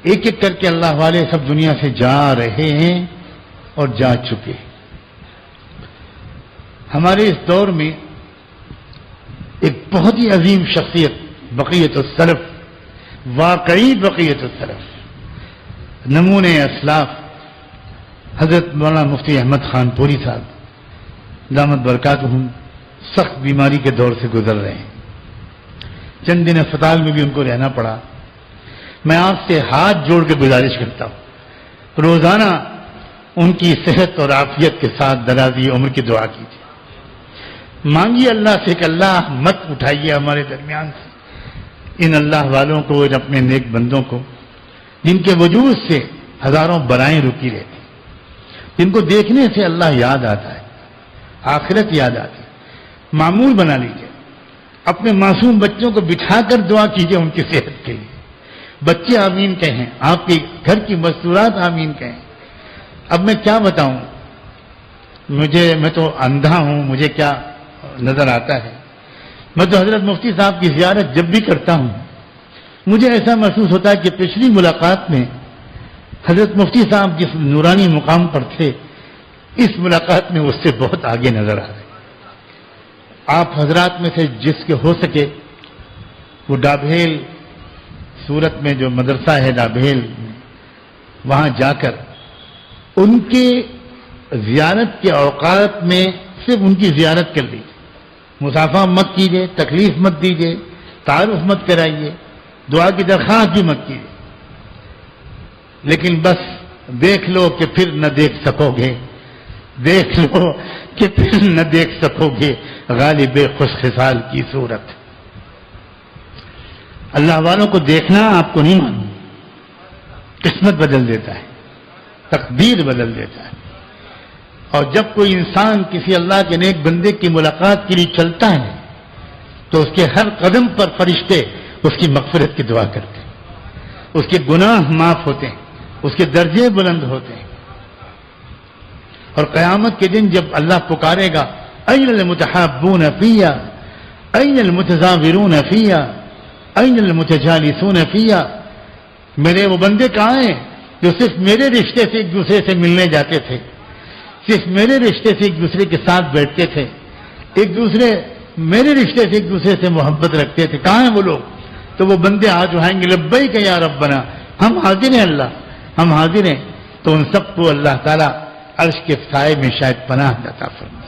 ایک ایک کر کے اللہ والے سب دنیا سے جا رہے ہیں اور جا چکے. ہمارے اس دور میں ایک بہت ہی عظیم شخصیت بقیت السلف، واقعی بقیت السلف، نمونے اسلاف حضرت مولانا مفتی احمد خان پوری صاحب دامت برکاتہم سخت بیماری کے دور سے گزر رہے ہیں. چند دن اسپتال میں بھی ان کو رہنا پڑا. میں آپ سے ہاتھ جوڑ کے گزارش کرتا ہوں روزانہ ان کی صحت اور عافیت کے ساتھ درازی عمر کی دعا کیجیے. مانگیے اللہ سے کہ اللہ مت اٹھائیے ہمارے درمیان سے ان اللہ والوں کو، ان اپنے نیک بندوں کو جن کے وجود سے ہزاروں بلائیں رکی رہتی، جن کو دیکھنے سے اللہ یاد آتا ہے، آخرت یاد آتی. معمول بنا لیجیے، اپنے معصوم بچوں کو بٹھا کر دعا کیجیے ان کی صحت کے لیے. بچے آمین کہیں، آپ کے گھر کی مستورات آمین کہیں. اب میں کیا بتاؤں، میں تو اندھا ہوں، مجھے کیا نظر آتا ہے. میں تو حضرت مفتی صاحب کی زیارت جب بھی کرتا ہوں مجھے ایسا محسوس ہوتا ہے کہ پچھلی ملاقات میں حضرت مفتی صاحب جس نورانی مقام پر تھے اس ملاقات میں اس سے بہت آگے نظر آ رہے. آپ حضرات میں سے جس کے ہو سکے وہ ڈابھیل سورت میں جو مدرسہ ہے ڈابھیل وہاں جا کر ان کے زیارت کے اوقات میں صرف ان کی زیارت کر لیجیے. مسافہ مت کیجیے، تکلیف مت دیجیے، تعارف مت کرائیے، دعا کی درخواست بھی مت کیجیے، لیکن بس دیکھ لو کہ پھر نہ دیکھ سکو گے، دیکھ لو کہ پھر نہ دیکھ سکو گے غالب خوش خصال کی صورت. اللہ والوں کو دیکھنا آپ کو نہیں معلوم، قسمت بدل دیتا ہے، تقدیر بدل دیتا ہے. اور جب کوئی انسان کسی اللہ کے نیک بندے کی ملاقات کے لیے چلتا ہے تو اس کے ہر قدم پر فرشتے اس کی مغفرت کی دعا کرتے ہیں، اس کے گناہ معاف ہوتے ہیں، اس کے درجے بلند ہوتے ہیں. اور قیامت کے دن جب اللہ پکارے گا این المتحابون فیا، این المتزاورون فیا، این المتجالسون فیا، میرے وہ بندے کہاں ہیں جو صرف میرے رشتے سے ایک دوسرے سے ملنے جاتے تھے، صرف میرے رشتے سے ایک دوسرے کے ساتھ بیٹھتے تھے، ایک دوسرے میرے رشتے سے ایک دوسرے سے محبت رکھتے تھے، کہاں ہیں وہ لوگ؟ تو وہ بندے آج اٹھائیں گے لبیک یا ربنا، ہم حاضر ہیں اللہ، ہم حاضر ہیں. تو ان سب کو اللہ تعالیٰ عرش کے سائے میں شاید پناہ عطا فرمائے.